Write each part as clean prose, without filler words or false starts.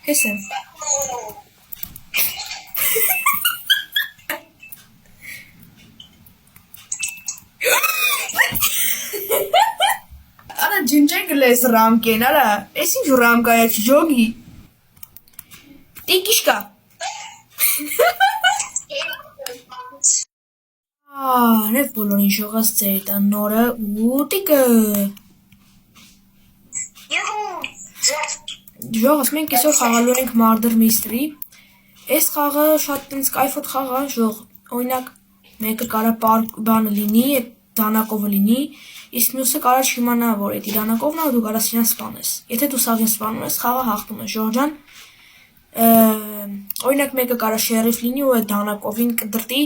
Հես եմ։ Արա ջնջենք լես ռամկեն, արա, ես ինչ ռամկա է չջոգի։ Տիկիշկա։ Նեվ բոլորին ժողաս ձեր տան նորը ու տիկը։ Ժողաս մենք այսօր խաղալու ենք Murder Mystery։ Այս խաղը շատ տենց կայֆոտ խաղ է, ժող, օրինակ մեկը կարա բանը լինի, այդ դանակովը լինի, իսկ մյուսը կարա չիմանա, որ էդի դանակովն է ու դու կարաս իրան սպանես։ Եթե դու սաղին սպանում ես, խաղը հաղթում է, ժող ջան։ Օրինակ մեկը կարա շերիֆ լինի ու այդ դանակովին կդրտի։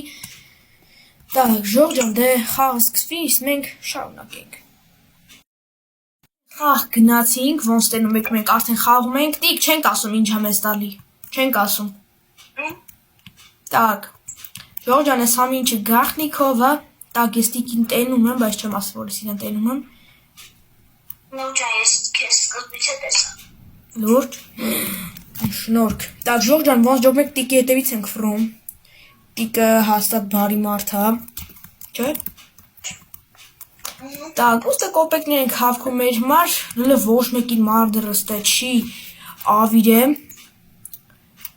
Так, ժող ջան, դե խաղը սկսվի, իսկ մենք շարունակենք։ Խաղ գնացինք, ոնց տենում եք մենք արդեն խաղում ենք, տիկ չենք ասում ինչ եմ ես տալի, չենք ասում։ Так, ժող ջան, ես համի ինչը գախնիկով է, так, ես տիկին տենում եմ, բայց չեմ ասում, որ ես իրան տենում եմ։ Նո ջան, ես քեզ սկզբից է տեսա։ Լուրջ։ Շնորհք։ Так, ժող ջան, ոնց ջոկ մեկ տիկի հետևից ենք ֆրում։ Տիկը հաստատ բարի մարդ է, չէ՞։ Так, ուստը կոպեկներ ենք հավքում մեր համար, լը ոչ մեկին մարդը ստե չի ավիրեմ,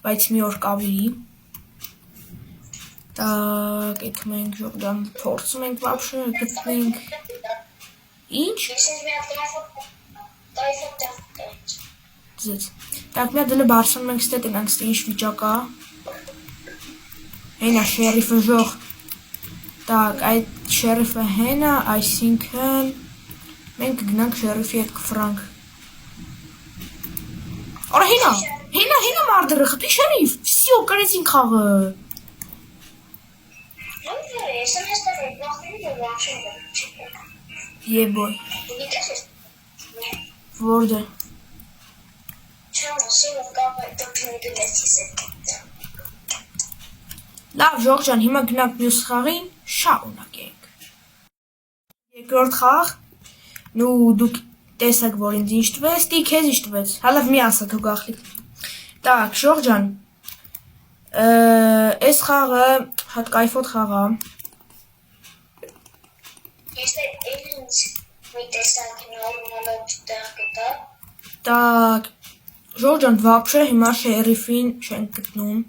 բայց մի օր կավիրի։ Так, եկ մենք ժող ջան փորձում ենք վաբշը գտնենք։ Ինչ։ Ձեզ։ Так, մի հատ դլը բարսանում ենք ստե տնանք ստե ինչ վիճակ է։ Հենա շերիֆը ժող, так, այդ շերիֆը հենա, այսինքն մենք գնանք շերիֆի հետ կֆրանք։ Արա հենա մարդրը, խփի շերիֆ, վսյո, կրեցին խաղը։ Եբոյ։ Որդը։ Լավ, ժող ջան, հիմա գնանք մյուս խաղին, շարունակենք։ Երկրորդ խաղ, նու դուք տեսակ, որ ինձ ինչ տվեց, տիկ քեզ ինչ տվեց, հալավ մի ասա քո գախլիկ։ Так, ժող ջան, այս խաղը հատ կայֆոտ խաղ է։ Ես ինձ մի տեսակ նորմալ տեղ գտա։ Так, ժող ջան, вообще հիմա շերիֆին չենք գտնում։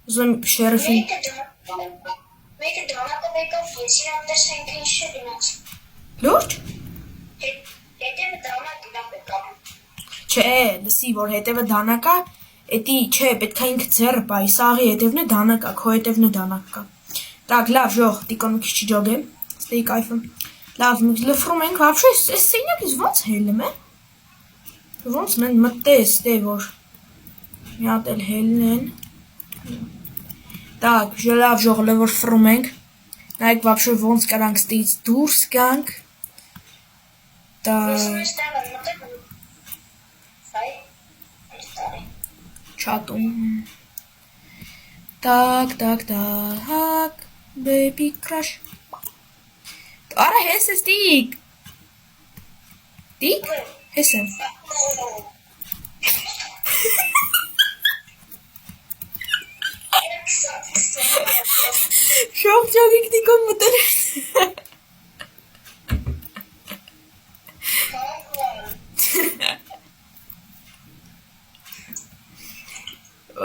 Ուզում շերիֆին։ Մեկը դանակով եկավ, ես իրան տեսնենք ինչ չգնաց։ Լուրջ։ Հետևը դանակ եկավ։ Չէ, լսի, որ հետևը դանակ է, էդի, չէ, պետք է ինքը ձեռը պայի, սաղի հետևն է դանակ է, քո հետևն է դանակ կա։ Так, լավ, ժող, տիկոն մի քիչ չջոգեմ, ստեի կայֆը։ Լավ, մենք լֆրում ենք, вообще, այս սենյակից ո՞նց հելում է։ Ո՞նց մեն մտես, դե որ մի հատ էլ հելնեն։ Так, լավ, ժող, լվոր ֆրում ենք, նայեք вообще ոնց կարանք ստից դուրս գանք, չատում, так, baby crush, արա հես ես տիկ, տիկ, հես եմ, Շող ճոգիկ տիկոն մտել է։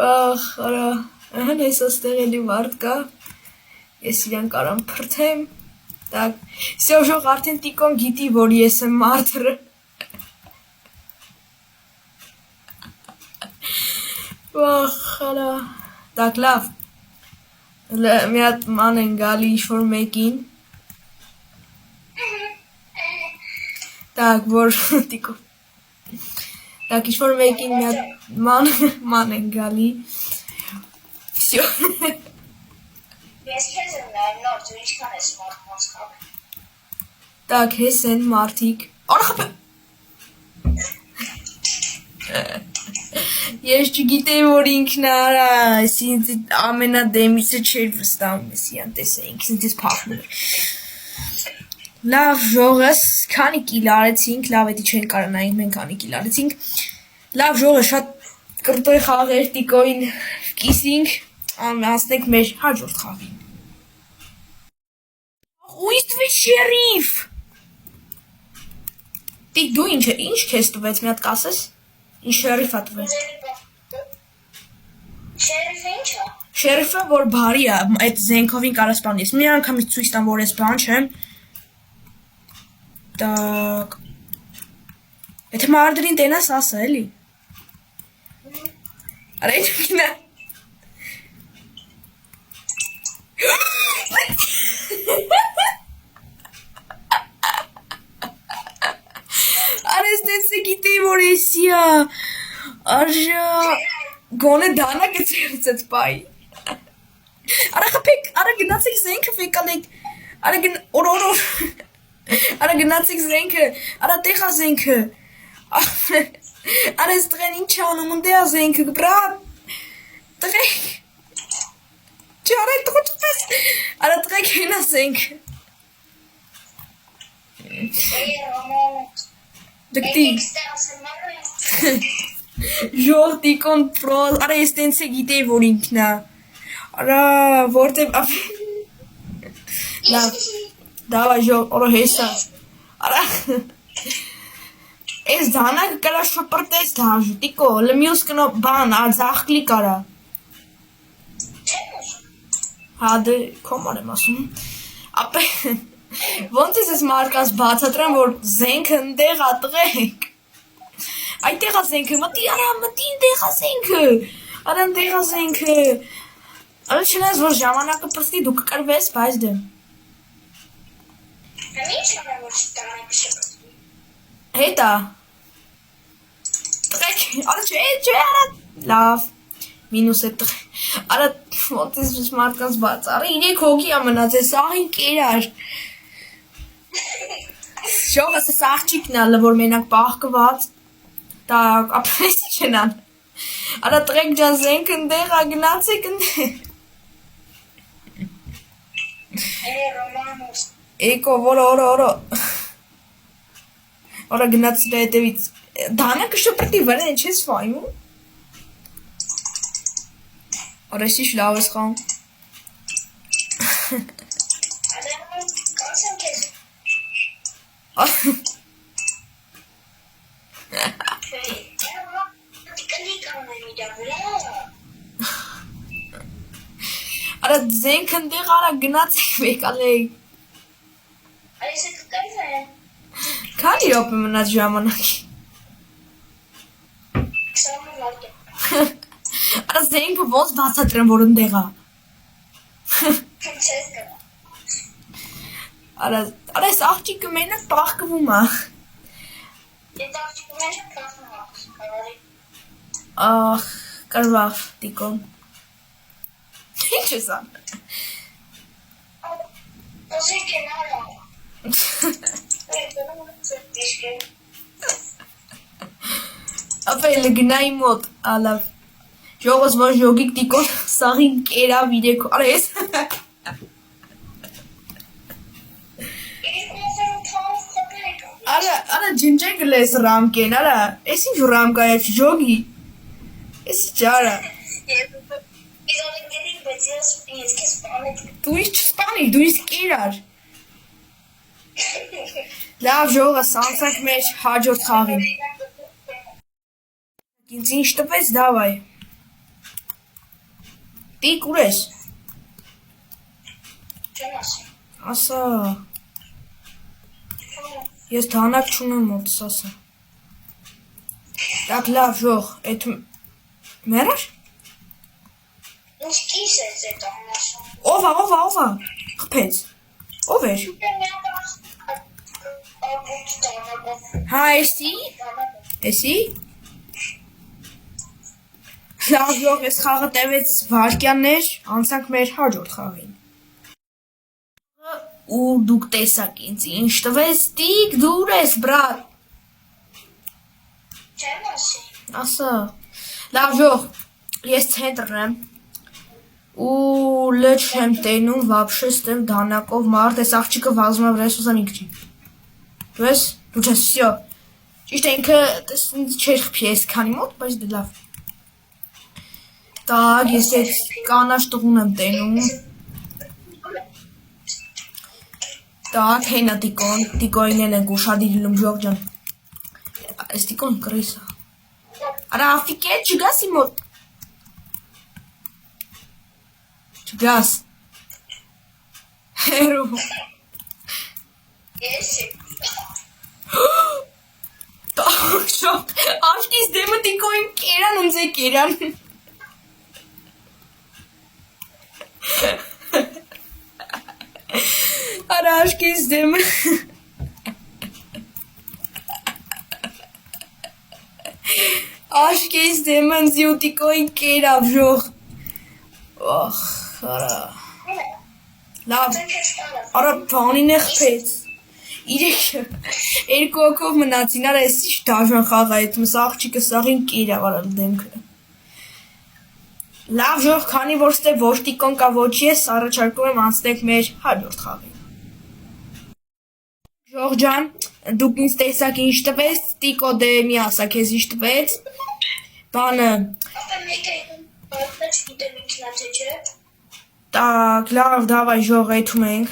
Ախ, արա, ահան ես աստեղ էլի մարդ կա, ես իրան կարամ պրթեմ, так, սյո ժող արդեն տիկոն գիտի, որ ես եմ մարդրը։ Ախ, արա, так, լավ, մի հատ ման են գալի ինչ-որ մեկին, так, որ տիկոն, так, ինչ-որ մեկին մի հատ ման են գալի, վսյո, ես քեզ եմ նայում նոր, դու ինչքան ես մարդկանց խաղ, так, հես են մարդիկ, արա խպը, ես չգիտեի, որ ինքն արա, ես ինձ ամենադեմիցը չեր վստահում, ես իրան տեսա, ինքս ինձ փախնում էր։ Լավ, ժողս, քանի կիլ արեցինք, լավ, էդի չեն կարա նայենք, մենք քանի կիլ արեցինք։ Լավ, ժողը շատ կրտոյ խաղեր տիկոին կիսինք, անցնենք մեր հաջորդ խաղին։ Ուիստվի շերիֆ։ Տիկ դու ինչ քեզ տվեց մի հատ կասես։ Ինչ շերիֆա տվեց։ Շերիֆը ինչ է։ Շերիֆը որ բարի է, այդ զենքովին կարա սպանես։ Մի անգամից ցույց տամ որ ես բան չեմ։ Так. Եթե մարդրին տենաս ասա էլի։ Արա ինչ գնա։ Արես դեսը գիտեի որ էսիա, արժա, գոնե դանա կծերծեց պայի, արա խպեք, արա գնացիք զենքը վեկալեք, արա գնացիք զենքը, արա տեխա զենքը, արա ես տղեն ինչ անում ընդեա զենքը, բրատ, տղեք, չի արա տղու չպես, արա տղեք հենա զենքը, Դկտի Ժողտի կոնտրոլ Արա ես տենց է գիտեի որ ինքնա Արա որտև Լավ Դավայ ժող օրո հեսա Արա Ես դանակ կրա շպրտես դաժու Տիկո լմյուս կնո բան ածախկլի կարա Հադը կոմար եմ ասում Ապե Ոնց ես մարդկանց բացատրեմ, որ զենքը ընդեղ ա տղեք Այդտեղ ա զենքը, մտի արա, մտի ընդեղ ա զենքը Արա ընդեղ ա զենքը Արա չնայես, որ ժամանակը պստի դու կկրվես, բայց դեմ Ինչ է որ շտանակ շպրտի Հետա Տղեք, արա չէ, արա Լավ, մինուս է տղեք Արա, ոնց ես մարդկանց բաց Արա, իրեք հոգի ա մնաց, ես աղին կերար Ժողս ես աղջիկն ալը, որ մենակ պահկված, տակ, ապրեսի չնան, արա տղեք ջան զենք ընդեղ, ագնացեք ընդեղ, Ռոմանուս, էկո, որո, որա գնացի դա հետևից, դանակը շպրտի վրեն չես վայմում, որա ես ինչ լավ ես խաղում, կանցեմ կեզ, Արա զենք ընդեղ արա գնացեք վեկալեք Այս է կկայվ է Քանի րոպե մնաց ժամանակի 20 վարկե Արա զենքը ոնց բացատրեմ որ ընդեղ ա Չես կրա Արա ես աղջիկը մենակ պահկվում ա Ետ աղջիկը մեջ կասում աղս կարարի Ախ, կարվավ տիկոն Ինչ ես ան Ոզիկ է նարա Ապե լգնայի մոտ, ալավ Ժողս որ ժոգիկ տիկոն սաղին կերավ իրեքո Արա ես Արա ջնջեն գլես ռամկեն, արա Ես ինչ ռամկա է ժոգի Ես իջարա Դու ինչ չսպանի, դու ինչ կերար Լավ ժողս, անցանք մեր հաջորդ խաղին Ինձ ինչ տպեց դավայ Տիկ ուր ես Ասա Ես դանակ չունեմ մոտս ասա Так լավ ժող, այդ մերար Ինչ կիս ես էտ անասում Ով ա, խպեց Ով էր Հա էսի Լավ ժող, ես խաղը տևեց վարկյաններ, անցանք մեր հաջորդ խաղին Ու դուք տեսակ ինձ ինչ տվեց, տիկ դուր ես բրատ Չեմ ասի Ասա Լավ ժող, ես ցենտրն եմ Ու լեչ չեմ տենում, վաբշե ստեմ դանակով մարդ, ես աղջիկը վազում է վրա ես ուզան ինքջի Դու ես, դու չես, սյո Ճիշտ է ինքը չէր խպի ես քանի մոտ, բայց դե լավ Так, ես այդ կանաչ տղուն եմ տենում։ Так, հենա տիկոին էլ ենք ուշադիրիլում ժող ջան։ Այս տիկոն կրիս է։ Արա աֆիկ է, չգաս իմ մոտ։ Չգաս։ Հերու։ Ես Так, շոտ, աշկիս դեմը տիկոին կերան ում ձե կերան։ Արա աշկիս դեմը։ Աշկիս դեմը ընձի ու տիկոին կերավ ժող։ Ախ, արա։ Լավ, արա բանին է խպեց։ Իրեքը, երկու ոգով մնացին, արա ես ինչ դաժան խաղա այդ մս աղջիկը սաղին կերավ արալ դեմքը։ Լավ ժող, քանի որ ստե ոչ տիկոն կա ոչ ես, առաջարկում եմ անցնենք մեր հաջորդ խաղին։ Ժող ջան, դուք ինձ տեսակ ինչ տվեց, տիկո դե մի ասա քեզ ինչ տվեց, բանը, ապա մեկը չգիտեմ ինքնա թե չէ։ так, լավ, դավայ ժող եթում ենք,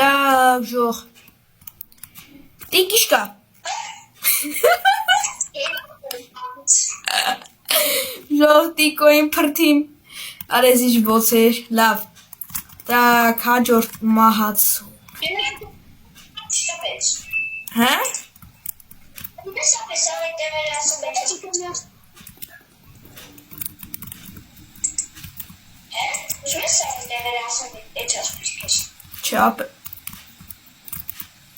так, ժող, տիկ ինչ կա, ժող տիկոին պրտիմ, արեզ ինչ բոց էր, լավ, так, հաջորդ մահացու, Չտվեց։ հա? Ինչպես ապես ավետ դեմեր ասում եք։ Ինչպես ավետ դեմեր ասում եք, էջ ասում եք։ Չապ,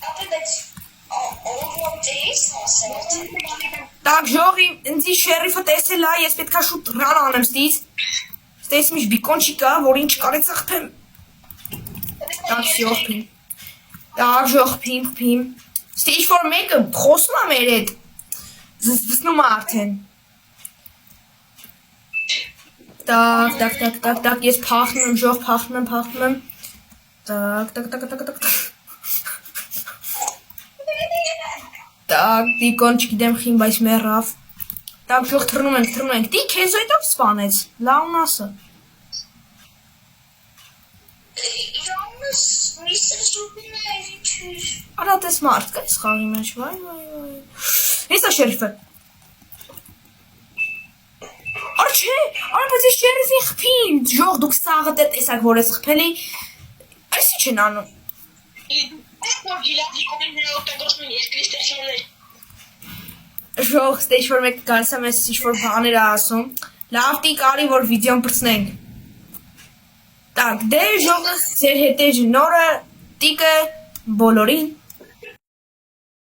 Ապա դեց օգոտ էիս ասել։ так, ժողի, ինձի շերիֆը տեսել է, ես պետքա շուտ ռան անեմ ստից, ստես միշ բիկոն չի կա, որ ինչ կարեց աղպեմ, так, ժող պիմ, так, ժող պիմ, ստի ինչ որ մեկը խոսում է մեր հետ, զսպսնում է արդեն, так, ես փախնում եմ, ժող փախնում եմ, так, Так, դիկոն չգիտեմ խին, բայց մեռավ, так, ժող թռնում ենք, դի քեզ այդով սպանեց, լաուն ասը, Իրանս միսր շուպին է ինչ։ արա տես մարդ կա ես խաղի մեջ, վայ, հեսա շերիֆը, արա չէ, արա բայց ես շերիֆի խպիմ, ժող դուք սաղը տեր տեսակ, որ ես խպել էի, այս ինչ են անում, ժող ստեիչ որ մեկ գալիս եմ ես ինչ որ բաներ ասում, լավ տիկ արի, որ վիդեոն պրծնենք, так, դե ժողը ձեր հետ էր նորը տիկը բոլորին